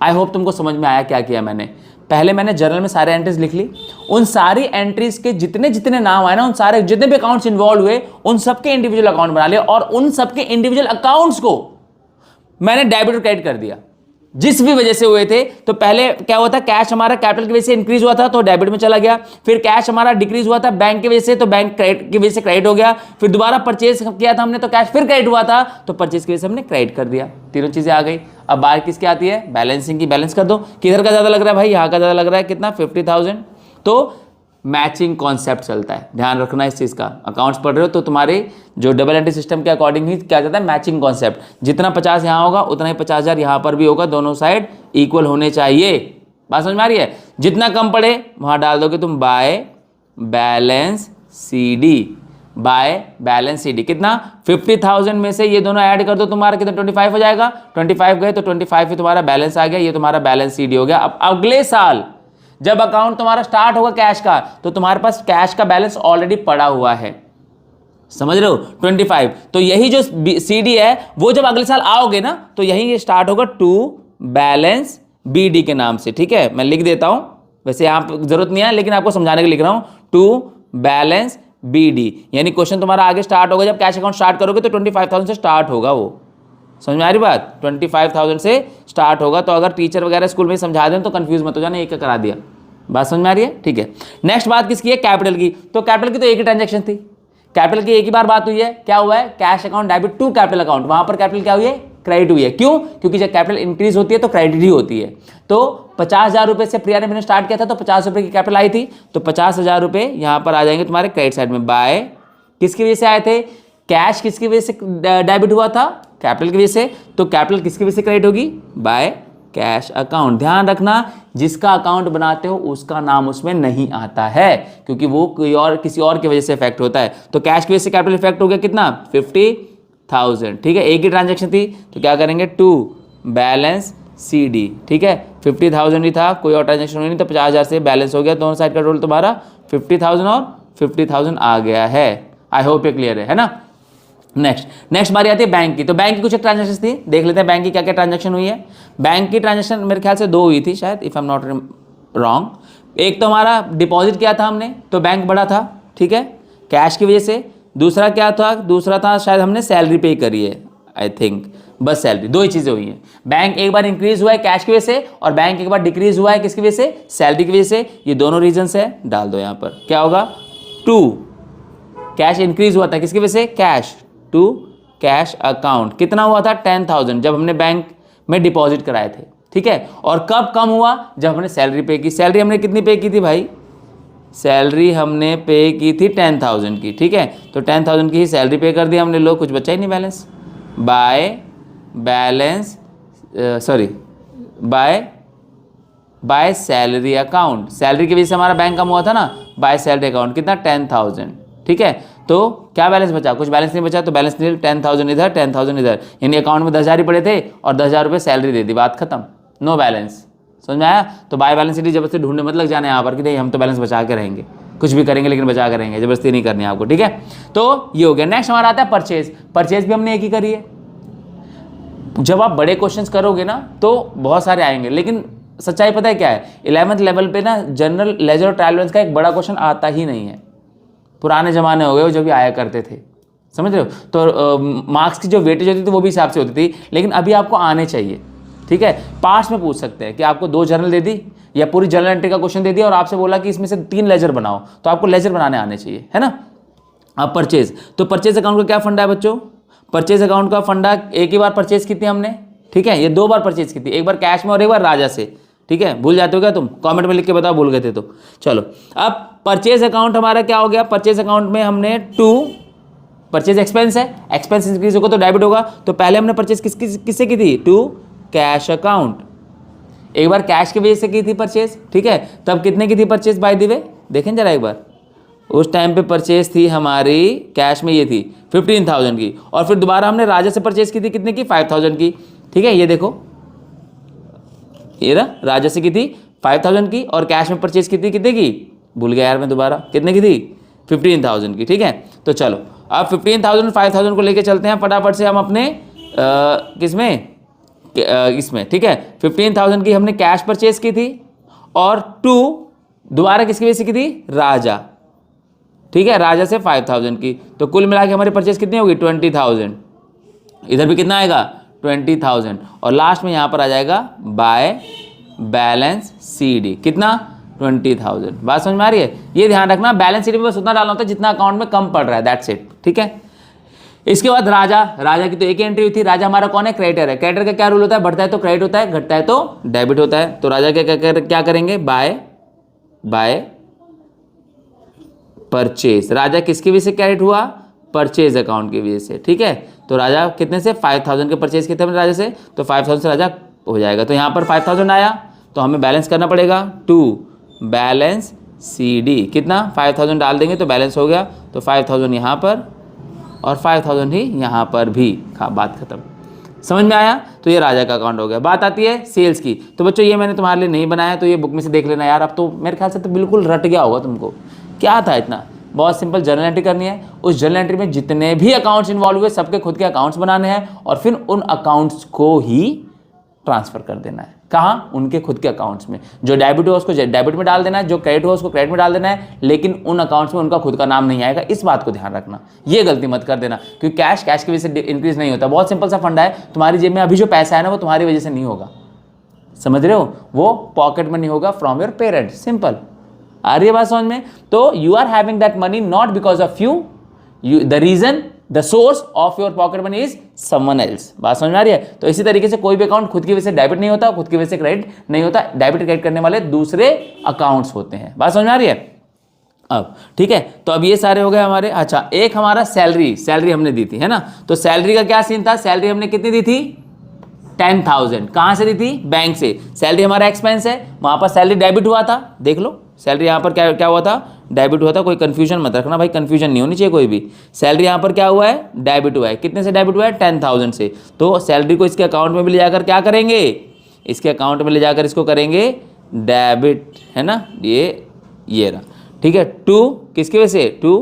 आई होप तुमको समझ में आया क्या किया मैंने। पहले मैंने जर्नल में सारे एंट्रीज लिख ली, उन सारी एंट्रीज के जितने जितने नाम आए ना, उन सारे जितने भी अकाउंट्स इन्वॉल्व हुए उन सबके इंडिविजुअल अकाउंट बना लिए, और उन सबके इंडिविजुअल अकाउंट्स को मैंने डेबिट और क्रेडिट कर दिया जिस भी वजह से हुए थे। तो पहले क्या हुआ था, कैश हमारा कैपिटल की वजह से इंक्रीज हुआ था तो डेबिट में चला गया, फिर कैश हमारा डिक्रीज हुआ था बैंक की वजह से, तो बैंक क्रेडिट की वजह से क्रेडिट हो गया, फिर दोबारा परचेज किया था हमने तो कैश फिर क्रेडिट हुआ था, तो परचेज की वजह से हमने क्रेडिट कर दिया। तीनों चीजें आ गई। अब बाहर किसकी आती है, बैलेंसिंग की। बैलेंस कर दो, किधर का ज्यादा लग रहा है भाई, यहाँ का ज्यादा लग रहा है, कितना, 50,000। तो मैचिंग कॉन्सेप्ट चलता है, ध्यान रखना इस चीज का। अकाउंट्स पढ़ रहे हो तो तुम्हारे जो डबल एंट्री सिस्टम के अकॉर्डिंग ही क्या जाता है, मैचिंग कॉन्सेप्ट। जितना 50 यहाँ होगा उतना ही 50,000 यहाँ पर भी होगा, दोनों साइड इक्वल होने चाहिए। बात समझ में आ रही है। जितना कम पड़े वहां डाल दोगे तुम by balance CD, by balance CD। कितना, 50,000 में से ये दोनों ऐड कर दो, तुम्हारा कितना, 25 हो जाएगा। 25 गए तो 25 ही तुम्हारा बैलेंस आ गया, ये तुम्हारा बैलेंस CD हो गया। अब अगले साल जब अकाउंट तुम्हारा स्टार्ट होगा कैश का, तो तुम्हारे पास कैश का बैलेंस ऑलरेडी पड़ा हुआ है, समझ रहे हो, 25। तो यही जो CD है वो जब अगले साल आओगे ना, तो यही ये स्टार्ट होगा टू बैलेंस BD के नाम से, ठीक है। मैं लिख देता हूं, वैसे यहां जरूरत नहीं है लेकिन आपको समझाने के लिए लिख रहा हूं, टू बैलेंस BD, यानी क्वेश्चन तुम्हारा आगे स्टार्ट होगा जब कैश अकाउंट स्टार्ट करोगे तो 25,000 से स्टार्ट होगा। वो समझ में आ रही बात? 25,000 से स्टार्ट होगा। तो अगर टीचर वगैरह स्कूल में समझा दें तो कंफ्यूज मत हो जाना, एक करा दिया। बात समझ में आ रही है? ठीक है। नेक्स्ट बात किसकी है? कैपिटल की। तो कैपिटल की तो एक ही ट्रांजैक्शन थी, कैपिटल की एक ही बार बात हुई है। क्या हुआ है? Cash account debit to capital account. वहां पर कैपिटल क्या हुई है? क्रेडिट हुई है। क्यों? क्योंकि जब कैपिटल इंक्रीज होती है तो क्रेडिट ही होती है। तो 50,000 रुपए से प्रिया ने मैंने स्टार्ट किया था तो 50 रुपए की कैपिटल आई थी, तो 50,000 रुपए यहां पर आ जाएंगे तुम्हारे क्रेडिट साइड में। बाय किसकी वजह से आए थे? कैश किसकी वजह से डेबिट हुआ था? कैपिटल की वजह से। तो कैपिटल किसकी वजह से क्रेडिट होगी? By cash account. ध्यान रखना, जिसका अकाउंट बनाते हो उसका नाम उसमें नहीं आता है, क्योंकि वो कोई और किसी और की वजह से इफेक्ट होता है। तो कैश की वजह से कैपिटल इफेक्ट हो गया कितना? 50,000। ठीक है, एक ही ट्रांजैक्शन थी तो क्या करेंगे? To balance CD। ठीक है, 50,000 ही था, कोई और ट्रांजैक्शन हुई नहीं, तो 50,000 से बैलेंस हो गया। दोनों साइड का टोटल तुम्हारा 50,000 और 50,000 आ गया है। आई होप ये क्लियर है ना? नेक्स्ट बारी आती है बैंक की। तो बैंक की कुछ एक ट्रांजैक्शन थी, देख लेते हैं बैंक की क्या क्या ट्रांजैक्शन हुई है। बैंक की ट्रांजैक्शन मेरे ख्याल से 2 हुई थी शायद, if I am not wrong. एक तो हमारा डिपॉजिट किया था हमने तो बैंक बढ़ा था, ठीक है, कैश की वजह से। दूसरा क्या था? दूसरा था शायद हमने सैलरी पे करी है, आई थिंक। बस सैलरी, 2 ही चीजें हुई हैं। बैंक एक बार इंक्रीज हुआ है कैश की वजह से, और बैंक एक बार डिक्रीज हुआ है किसकी वजह से? सैलरी की वजह से। ये दोनों रीजन है, डाल दो यहां पर। क्या होगा? 2 कैश इंक्रीज हुआ था किसकी वजह से? Cash to cash account. कितना हुआ था? 10,000 जब हमने बैंक में डिपॉजिट कराए थे। ठीक है, और कब कम हुआ? जब हमने सैलरी पे की। सैलरी हमने कितनी पे की थी भाई? सैलरी हमने पे की थी 10,000 की। ठीक है, तो 10,000 की ही सैलरी पे कर दी हमने, लोग कुछ बचा ही नहीं balance. By balance sorry by salary account. Salary की वजह से हमारा बैंक कम हुआ था ना, बाय सैलरी अकाउंट। कितना? 10,000। ठीक है, तो क्या बैलेंस बचा? कुछ बैलेंस नहीं बचा, तो बैलेंस नहीं, 10,000 इधर 10,000 इधर, यानी अकाउंट में 10,000 ही पड़े थे और 10,000 रुपये सैलरी दे दी, बात खत्म, नो बैलेंस। समझ में आया? तो बाय बैलेंस शीट जबरदस्ती ढूंढने मत लग जाने यहाँ पर कि नहीं हम तो बैलेंस बचा के रहेंगे, कुछ भी करेंगे लेकिन बचा के रहेंगे, जबरदस्ती नहीं करनी आपको। ठीक है, तो ये हो गया। नेक्स्ट हमारा आता है परचेज। परचेज भी हमने एक ही करी है। जब आप बड़े क्वेश्चंस करोगे ना तो बहुत सारे आएंगे, लेकिन सच्चाई पता है क्या है? 11th लेवल पे ना जनरल लेजर और ट्रायल बैलेंस का एक बड़ा क्वेश्चन आता ही नहीं है। पुराने जमाने हो गए वो जब भी आया करते थे, समझ रहे हो? तो मार्क्स की जो वेटेज होती थी वो भी हिसाब से होती थी, लेकिन अभी आपको आने चाहिए। ठीक है, पास में पूछ सकते हैं कि आपको 2 जर्नल दे दी या पूरी जर्नल एंट्री का क्वेश्चन दे दिया और आपसे बोला कि इसमें से 3 लेजर बनाओ, तो आपको लेजर बनाने आने चाहिए, है ना? अब परचेज, तो परचेज अकाउंट का क्या फंडा है बच्चों? परचेज अकाउंट का फंडा, एक ही बार परचेज की थी हमने। ठीक है, ये 2 बार परचेज की थी, एक बार कैश में और एक बार राजा से। ठीक है, भूल जाते हो क्या तुम? कमेंट में लिख के बताओ भूल गए थे तो। चलो, अब परचेज अकाउंट हमारा क्या हो गया? परचेज अकाउंट में हमने 2 परचेज एक्सपेंस है, एक्सपेंस इंक्रीज होगा तो डेबिट होगा। तो पहले हमने परचेज किससे की थी? 2 कैश अकाउंट। एक बार कैश की वजह से की थी परचेज। ठीक है, तब कितने की थी परचेज बाय द वे? देखें जरा एक बार, उस टाइम पे परचेज थी हमारी कैश में, ये थी 15,000 की, और फिर दोबारा हमने राजा से परचेज की थी कितने की? 5,000 की। ठीक है, ये देखो, ये रहा, राजा से की थी 5,000 की, और कैश में परचेज की थी कितने की? भूल गया यार मैं दोबारा, कितने की थी? 15,000 की। ठीक है, तो चलो अब 15,000 5,000 को लेके चलते हैं फटाफट से हम अपने किसमें? इसमें। ठीक है, 15,000 की हमने कैश परचेज की थी, और 2 दोबारा किसकी वजह से की थी? राजा। ठीक है, राजा से 5,000 की, तो कुल मिला के हमारी परचेज कितनी होगी? 20,000। इधर भी कितना आएगा? 20,000, और लास्ट में यहां पर आ जाएगा बाय बैलेंस CD। कितना? 20,000। बात समझ में आ रही है? ये ध्यान रखना, बैलेंस शीट में बस उतना डालना होता है जितना अकाउंट में कम पड़ रहा है, दैट्स इट। ठीक है, इसके बाद राजा। राजा की तो एक ही एंट्री हुई थी। राजा हमारा कौन है? क्रेडिटर है। क्रेडिटर का क्या रूल होता है? बढ़ता है तो क्रेडिट होता है, घटता है तो डेबिट होता है। तो राजा क्या करेंगे? By purchase. राजा किसकी वजह से क्रेडिट हुआ? परचेज अकाउंट की वजह से। ठीक है, तो राजा कितने से? 5,000 के परचेज किए थे हमने राजा से, तो 5,000 से राजा हो जाएगा। तो यहाँ पर 5,000 आया तो हमें बैलेंस करना पड़ेगा 2 बैलेंस CD। कितना? 5,000 डाल देंगे तो बैलेंस हो गया, तो 5,000 यहाँ पर और 5,000 ही यहाँ पर भी। बात खत्म, समझ में आया? तो ये राजा का अकाउंट हो गया। बात आती है सेल्स की। तो बच्चों ये मैंने तुम्हारे लिए नहीं बनाया, तो ये बुक में से देख लेना यार। अब तो मेरे ख्याल से तो बिल्कुल रट गया होगा तुमको, क्या था इतना? बहुत सिंपल, जर्नल एंट्री करनी है। उस जर्नल एंट्री में जितने भी अकाउंट्स इन्वॉल्व हुए सबके खुद के अकाउंट्स बनाने हैं, और फिर उन अकाउंट्स को ही ट्रांसफर कर देना है। कहाँ? उनके खुद के अकाउंट्स में। जो डेबिट हो उसको डेबिट में डाल देना है, जो क्रेडिट हो उसको क्रेडिट में डाल देना है, लेकिन उन अकाउंट्स में उनका खुद का नाम नहीं आएगा। इस बात को ध्यान रखना, ये गलती मत कर देना, क्योंकि कैश की वजह से इंक्रीज नहीं होता। बहुत सिंपल सा फंडा है, तुम्हारी जेब में अभी जो पैसा है ना वो तुम्हारी वजह से नहीं होगा, समझ रहे हो? वो पॉकेट मनी होगा फ्रॉम योर पेरेंट्स, सिंपल। आ रही है बात समझ में? तो you are having that money not because of you, the reason, the source of your pocket money is someone else. बात समझ में आ रही है? तो इसी तरीके से कोई भी अकाउंट खुद की वजह से डेबिट नहीं होता, खुद की वजह से क्रेडिट नहीं होता। डेबिट क्रेडिट करने वाले दूसरे अकाउंट्स होते हैं। बात समझ में आ रही है? अब ठीक है, तो अब ये सारे हो गए हमारे। अच्छा, एक हमारा सैलरी हमने दी थी, है ना? तो सैलरी का क्या सीन था? सैलरी हमने कितनी दी थी? 10,000। कहां से दी थी? बैंक से। सैलरी हमारा एक्सपेंस है, वहां पर सैलरी डेबिट हुआ था। देख लो, सैलरी यहां पर क्या हुआ था? डेबिट हुआ था। कोई कंफ्यूजन मत रखना भाई, कंफ्यूजन नहीं होनी चाहिए कोई भी। सैलरी यहां पर क्या हुआ है? डेबिट हुआ है। कितने से डेबिट हुआ है? 10,000 से। तो सैलरी को इसके अकाउंट में भी ले जाकर क्या करेंगे? इसके अकाउंट में ले जाकर इसको करेंगे डेबिट, है ना? ये रहा, ठीक है। टू किसकी वजह से? टू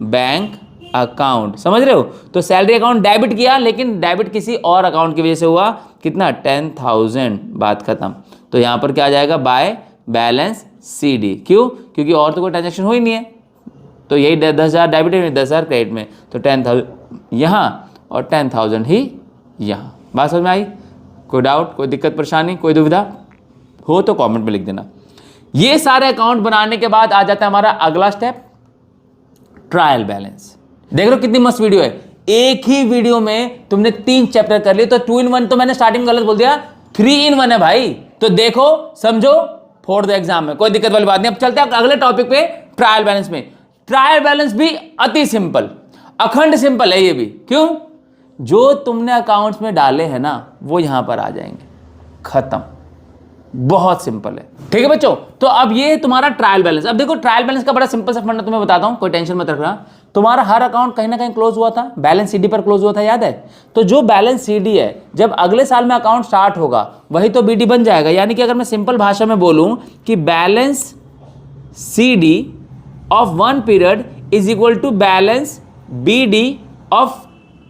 बैंक अकाउंट, समझ रहे हो? तो सैलरी अकाउंट डेबिट किया, लेकिन डेबिट किसी और अकाउंट की वजह से हुआ। कितना? 10,000। बात खत्म। तो यहां पर क्या आ जाएगा? By balance CD। क्यों? क्योंकि और तो कोई ट्रांजेक्शन हो ही नहीं है, तो यही 10,000 डेबिट में, 10,000 क्रेडिट में, तो 10,000 यहाँ और 10,000 ही यहाँ। बात समझ में आई? कोई डाउट, कोई दिक्कत परेशानी, कोई दुविधा हो तो कमेंट में लिख देना। ये सारे अकाउंट बनाने के बाद आ जाता है हमारा अगला स्टेप, ट्रायल बैलेंस। देख लो कितनी मस्त वीडियो है, एक ही वीडियो में तुमने 3 चैप्टर कर लिए। तो 2 in 1 तो मैंने स्टार्टिंग गलत बोल दिया, 3 in 1 है भाई। तो देखो, समझो, फोड़ दो एग्जाम में, कोई दिक्कत वाली बात नहीं। अब चलते हैं अगले टॉपिक पे, ट्रायल बैलेंस में। ट्रायल बैलेंस भी अति सिंपल, अखंड सिंपल है ये भी। क्यों? जो तुमने अकाउंट्स में डाले हैं ना वो यहां पर आ जाएंगे, खत्म। बहुत सिंपल है, ठीक है बच्चों। तो अब ये तुम्हारा ट्रायल बैलेंस। अब देखो, ट्रायल बैलेंस का बड़ा सिंपल सा फंडा तुम्हें बताता हूं, कोई टेंशन मत रखना। तुम्हारा हर अकाउंट कहीं ना कहीं क्लोज हुआ था, बैलेंस CD पर क्लोज हुआ था, याद है? तो जो बैलेंस CD है, जब अगले साल में अकाउंट स्टार्ट होगा वही तो BD बन जाएगा। यानी कि अगर मैं सिंपल भाषा में बोलूं कि balance CD of 1 period is equal to balance BD of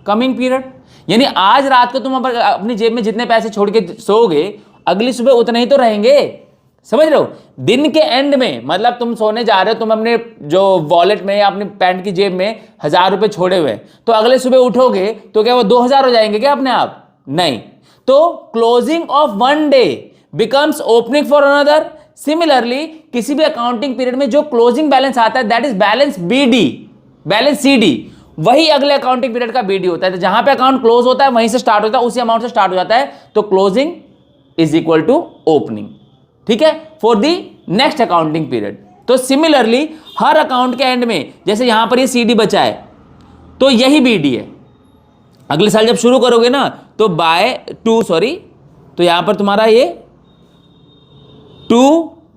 coming period. यानी आज रात को तुम अपनी जेब में जितने पैसे छोड़ के सोओगे, अगली सुबह उतने ही तो रहेंगे, समझ रहे हो? दिन के एंड में, मतलब तुम सोने जा रहे हो, तुम अपने जो वॉलेट में या अपनी पैंट की जेब में 1,000 रुपए छोड़े हुए, तो अगले सुबह उठोगे तो क्या वो 2,000 हो जाएंगे क्या अपने आप? नहीं। तो closing of 1 day becomes opening for another. Similarly किसी भी अकाउंटिंग पीरियड में जो क्लोजिंग बैलेंस आता है that is balance BD, balance CD, वही अगले अकाउंटिंग पीरियड का BD होता है। तो जहां पे अकाउंट क्लोज होता है वहीं से स्टार्ट होता है, उसी अमाउंट से स्टार्ट हो जाता है। तो closing is equal to opening, ठीक है, for the next accounting period. तो सिमिलरली हर अकाउंट के एंड में, जैसे यहां पर ये CD बचा है तो यही BD है। अगले साल जब शुरू करोगे ना तो तो यहां पर तुम्हारा ये टू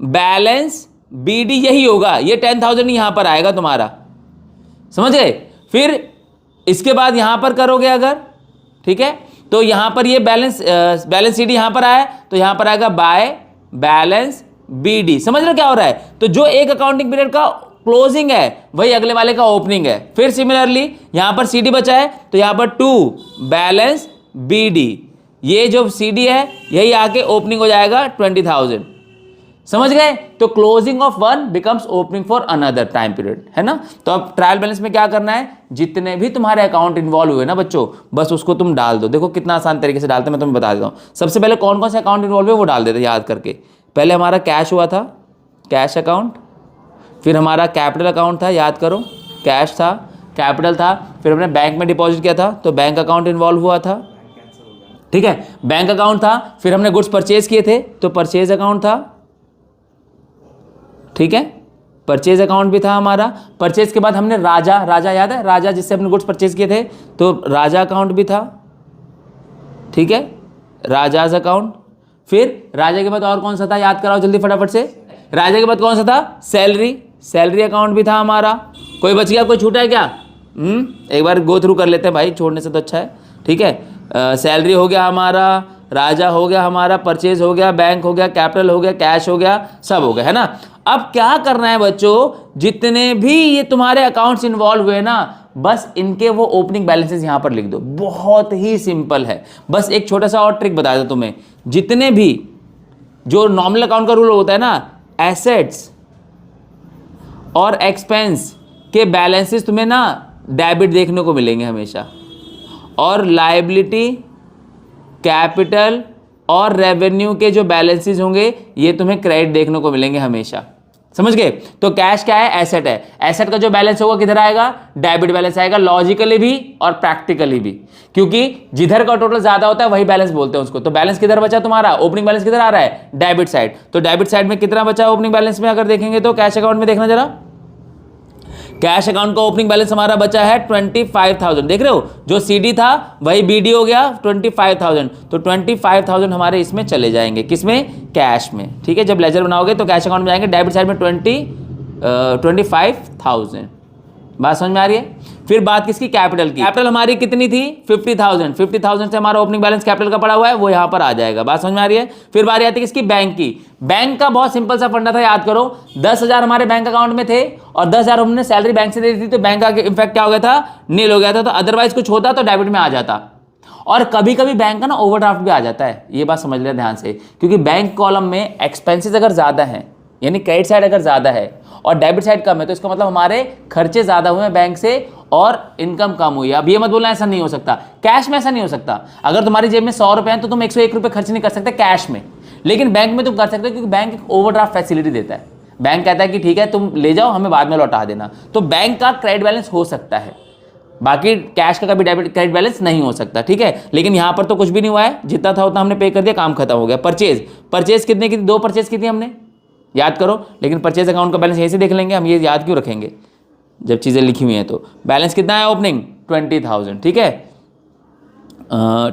बैलेंस BD यही होगा, ये 10,000 यहां पर आएगा तुम्हारा, समझ गए? फिर इसके बाद यहां पर करोगे अगर, ठीक है, तो यहां पर ये बैलेंस CD यहां पर आया तो यहां पर आएगा बाय बैलेंस BD। समझ लो क्या हो रहा है? तो जो एक अकाउंटिंग पीरियड का क्लोजिंग है वही अगले वाले का ओपनिंग है। फिर सिमिलरली यहां पर CD बचा है तो यहां पर टू बैलेंस BD, ये जो CD है यही आके ओपनिंग हो जाएगा 20,000, समझ गए? तो closing of 1 becomes opening for another time period, है ना? तो अब ट्रायल बैलेंस में क्या करना है, जितने भी तुम्हारे अकाउंट इन्वॉल्व हुए ना बच्चों, बस उसको तुम डाल दो। देखो कितना आसान तरीके से डालते हैं, मैं तुम्हें बता देता हूं। सबसे पहले कौन कौन से अकाउंट इन्वॉल्व हुए वो डाल देते याद करके। पहले हमारा कैश हुआ था, कैश अकाउंट। फिर हमारा कैपिटल अकाउंट था, याद करो, कैश था, कैपिटल था। फिर हमने बैंक में डिपॉजिट किया था तो बैंक अकाउंट इन्वॉल्व हुआ था, ठीक है, बैंक अकाउंट था। फिर हमने गुड्स परचेज किए थे तो परचेज अकाउंट था, ठीक है, परचेज अकाउंट भी था हमारा। परचेज के बाद हमने राजा याद है, राजा जिससे हमने गुड्स परचेज किए थे, तो राजा अकाउंट भी था, ठीक है, राजाज अकाउंट। फिर राजा के बाद और कौन सा था, याद कराओ जल्दी फटाफट से। राजा के बाद कौन सा था, सैलरी अकाउंट भी था हमारा। कोई बच गया, कोई छूटा है क्या? एक बार गो थ्रू कर लेते हैं भाई, छोड़ने से तो अच्छा है, ठीक है। सैलरी हो गया हमारा, राजा हो गया हमारा, परचेज हो गया, बैंक हो गया, कैपिटल हो गया, कैश हो गया, सब हो गया, है ना? अब क्या करना है बच्चों, जितने भी ये तुम्हारे अकाउंट्स इन्वॉल्व हुए ना, बस इनके वो ओपनिंग बैलेंसेस यहां पर लिख दो। बहुत ही सिंपल है। बस एक छोटा सा और ट्रिक बता दो तुम्हें, जितने भी जो नॉमिनल अकाउंट का रूल होता है ना, एसेट्स और एक्सपेंस के बैलेंसेस तुम्हें ना डेबिट देखने को मिलेंगे हमेशा, और लायबिलिटी, कैपिटल और रेवेन्यू के जो बैलेंसेस होंगे ये तुम्हें क्रेडिट देखने को मिलेंगे हमेशा। समझ गए? तो कैश क्या है? एसेट है। एसेट का जो बैलेंस होगा किधर आएगा? डेबिट बैलेंस आएगा, लॉजिकली भी और प्रैक्टिकली भी, क्योंकि जिधर का टोटल ज्यादा होता है वही बैलेंस बोलते हैं उसको। तो बैलेंस किधर बचा तुम्हारा? ओपनिंग बैलेंस किधर आ रहा है? Debit side. तो डेबिट साइड में कितना बचा ओपनिंग बैलेंस में? अगर देखेंगे तो कैश अकाउंट में देखना जरा, कैश अकाउंट का ओपनिंग बैलेंस हमारा बचा है 25,000। देख रहे हो, जो सीडी था वही बीडी हो गया 25,000। तो 25,000 हमारे इसमें चले जाएंगे, किसमें? कैश में। ठीक है, जब लेजर बनाओगे तो कैश अकाउंट में जाएंगे, डेबिट साइड में 25,000। बात समझ में आ रही है? फिर बात किसकी? कैपिटल की। कैपिटल हमारी कितनी थी? 50,000। 50,000 से हमारा ओपनिंग बैलेंस कैपिटल का पड़ा हुआ है, वो यहां पर आ जाएगा। बात समझ में आ रही है? फिर बारी आती है किसकी? बैंक की। बैंक का बहुत सिंपल सा फंडा था, याद करो। 10,000 हमारे बैंक अकाउंट में थे और 10,000 हमने सैलरी बैंक से दे दी थी, तो बैंक का इफेक्ट क्या हो गया था? नील हो गया था। तो अदरवाइज कुछ होता तो डेबिट में आ जाता। और कभी कभी बैंक का ना ओवरड्राफ्ट भी आ जाता है, ये बात समझ लेना ध्यान से, क्योंकि बैंक कॉलम में एक्सपेंसेस अगर ज्यादा है, यानी क्रेडिट साइड अगर ज्यादा है और डेबिट साइड कम है, तो इसका मतलब हमारे खर्चे ज्यादा हुए हैं बैंक से और इनकम कम हुई है। अब ये मत बोलना ऐसा नहीं हो सकता, कैश में ऐसा नहीं हो सकता। अगर तुम्हारी जेब में 100 रुपए हैं तो तुम 101 रुपए खर्च नहीं कर सकते कैश में, लेकिन बैंक में तुम कर सकते हो, क्योंकि बैंक एक ओवरड्राफ्ट फैसिलिटी देता है। बैंक कहता है कि ठीक है तुम ले जाओ, हमें बाद में लौटा देना। तो बैंक का क्रेडिट बैलेंस हो सकता है, बाकी कैश का कभी डेबिट क्रेडिट बैलेंस नहीं हो सकता। ठीक है, लेकिन यहां पर तो कुछ भी नहीं हुआ है, जितना था उतना हमने पे कर दिया, काम खत्म हो गया। परचेज कितने की थी? 2 परचेज की थी हमने, याद करो। लेकिन परचेज अकाउंट का बैलेंस यहीं से देख लेंगे हम, ये याद क्यों रखेंगे जब चीज़ें लिखी हुई हैं। तो बैलेंस कितना है ओपनिंग? 20,000। ठीक है,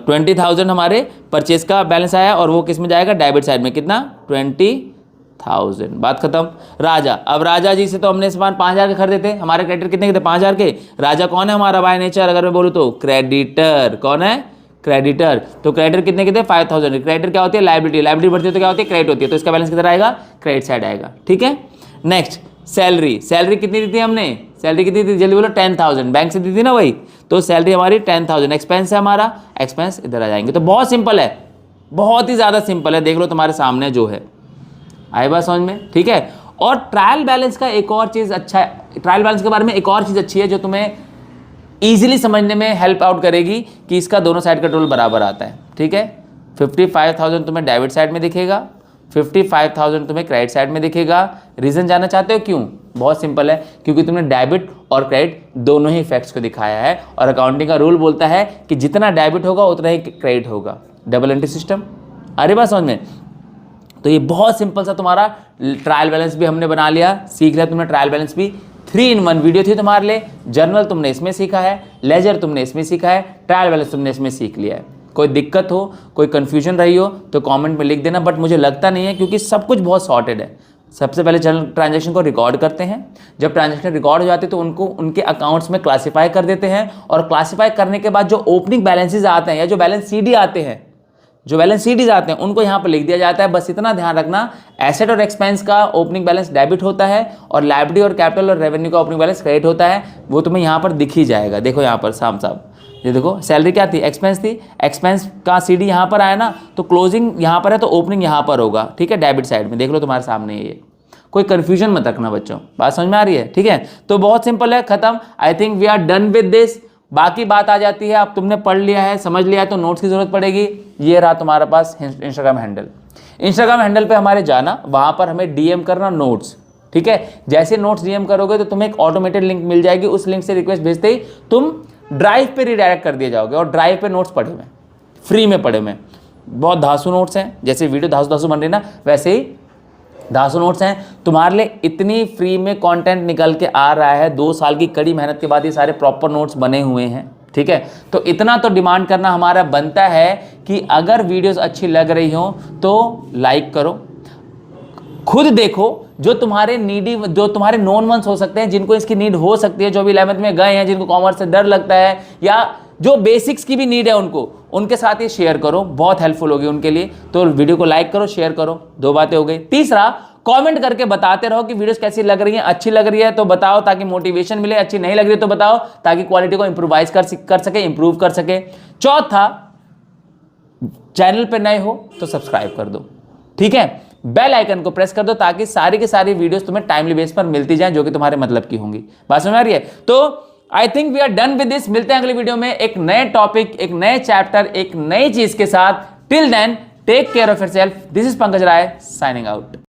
20,000 हमारे परचेज का बैलेंस आया, और वो किस में जाएगा? डेबिट साइड में। कितना? 20,000। बात खत्म। राजा, अब राजा जी से तो हमने सामान 5,000 के खरीदे थे, हमारे क्रेडिटर कितने के थे? 5,000 के। राजा कौन है हमारा बाय नेचर? अगर मैं बोलूँ तो क्रेडिटर। कौन है? क्रेडिटर। तो क्रेडिटर कितने के थे? 5,000। क्रेडिटर क्या होती है? लायबिलिटी। लायबिलिटी बढ़ती है तो क्या होती है? क्रेडिट होती है। तो इसका बैलेंस किधर आएगा? क्रेडिट साइड आएगा। ठीक है, नेक्स्ट सैलरी। सैलरी कितनी दी थी हमने? सैलरी कितनी थी? जल्दी बोलो। 10,000 बैंक से दी थी ना वही, तो सैलरी हमारी 10,000। एक्सपेंस है हमारा, एक्सपेंस इधर आ जाएंगे। तो बहुत सिंपल है, बहुत ही ज़्यादा सिंपल है। देख लो तुम्हारे सामने जो है, आई बात समझ में? ठीक है। और ट्रायल बैलेंस का एक और चीज़ अच्छा है, ट्रायल बैलेंस के बारे में एक और चीज़ अच्छी है जो तुम्हें ईजिली समझने में हेल्प आउट करेगी, कि इसका दोनों साइड का टोटल बराबर आता है। ठीक है, 55,000 तुम्हें डेबिट साइड में दिखेगा, 55,000 तुम्हें क्रेडिट साइड में दिखेगा। रीजन जानना चाहते हो क्यों? बहुत सिंपल है, क्योंकि तुमने डेबिट और क्रेडिट दोनों ही इफेक्ट्स को दिखाया है, और अकाउंटिंग का रूल बोलता है कि जितना डेबिट होगा उतना ही क्रेडिट होगा। डबल एंट्री सिस्टम, अरे बात समझ में? तो ये बहुत सिंपल सा तुम्हारा ट्रायल बैलेंस भी हमने बना लिया, सीख लिया तुमने ट्रायल बैलेंस भी। 3 in 1 वीडियो थी तुम्हारे लिए। जर्नल तुमने इसमें सीखा है, लेजर तुमने इसमें सीखा है, ट्रायल बैलेंस तुमने इसमें सीख लिया है। कोई दिक्कत हो, कोई कंफ्यूजन रही हो तो कमेंट में लिख देना, बट मुझे लगता नहीं है, क्योंकि सब कुछ बहुत सॉर्टेड है। सबसे पहले जर्नल ट्रांजैक्शन को रिकॉर्ड करते हैं, जब ट्रांजैक्शन रिकॉर्ड हो जाती है तो उनको उनके अकाउंट्स में क्लासीफाई कर देते हैं, और क्लासीफाई करने के बाद जो ओपनिंग बैलेंसेज आते हैं या जो बैलेंस सीडी आते हैं, जो बैलेंस सीडीज आते हैं, उनको यहाँ पर लिख दिया जाता है। बस इतना ध्यान रखना, एसेट और एक्सपेंस का ओपनिंग बैलेंस डेबिट होता है, और लायबिलिटी और कैपिटल और रेवेन्यू का ओपनिंग बैलेंस क्रेडिट होता है। वो तुम्हें यहाँ पर दिख ही जाएगा। देखो यहाँ पर साफ साफ, ये देखो सैलरी क्या थी? एक्सपेंस थी। एक्सपेंस का सीडी यहाँ पर आया ना, तो क्लोजिंग यहाँ पर है तो ओपनिंग यहाँ पर होगा। ठीक है, डेबिट साइड में देख लो तुम्हारे सामने ये। कोई कंफ्यूजन मत रखना बच्चों, बात समझ में आ रही है? ठीक है, तो बहुत सिंपल है, खत्म। I think we are done with this. बाकी बात आ जाती है, अब तुमने पढ़ लिया है, समझ लिया है, तो नोट्स की जरूरत पड़ेगी। ये रहा तुम्हारे पास इंस्टाग्राम हैंडल। इंस्टाग्राम हैंडल पे हमारे जाना, वहां पर हमें डीएम करना नोट्स। ठीक है, जैसे नोट्स डीएम करोगे तो तुम्हें एक ऑटोमेटेड लिंक मिल जाएगी, उस लिंक से रिक्वेस्ट भेजते ही तुम ड्राइव पे रिडायरेक्ट कर दिए जाओगे, और ड्राइव पे नोट्स पढ़े हुए, फ्री में पढ़े हुए, बहुत धासु नोट्स हैं। जैसे वीडियो धासु धासु बन रही ना, वैसे ही धासु नोट्स हैं तुम्हारे लिए। इतनी फ्री में कंटेंट निकल के आ रहा है, 2 साल की कड़ी मेहनत के बाद ये सारे प्रॉपर नोट्स बने हुए हैं। ठीक है, तो इतना तो डिमांड करना हमारा बनता है कि अगर वीडियोस अच्छी लग रही हो तो लाइक करो, खुद देखो। जो तुम्हारे नीडी, जो तुम्हारे नॉन वंस हो सकते हैं, जिनको इसकी नीड हो सकती है, जो भी 11th में गए हैं, जिनको कॉमर्स से डर लगता है, या जो बेसिक्स की भी नीड है उनको, उनके साथ ये शेयर करो, बहुत हेल्पफुल होगी उनके लिए। तो वीडियो को लाइक करो, शेयर करो, 2 बातें हो गई। तीसरा, कमेंट करके बताते रहो कि वीडियोस कैसी लग रही हैं, अच्छी लग रही है तो बताओ ताकि मोटिवेशन मिले, अच्छी नहीं लग रही है तो बताओ ताकि क्वालिटी को इंप्रूवाइज कर सके, इंप्रूव कर सके। चौथा, चैनल पे नए हो तो सब्सक्राइब कर दो, ठीक है, बेल आइकन को प्रेस कर दो ताकि सारी की सारी वीडियोस तुम्हें टाइमली बेस पर मिलती जाएं जो कि तुम्हारे मतलब की होंगी। बात समझ आ रही है? तो I think we are done with this. मिलते हैं अगली वीडियो में एक नए टॉपिक, एक नए चैप्टर, एक नई चीज के साथ। Till then take care of yourself. This is Pankaj Rai signing out.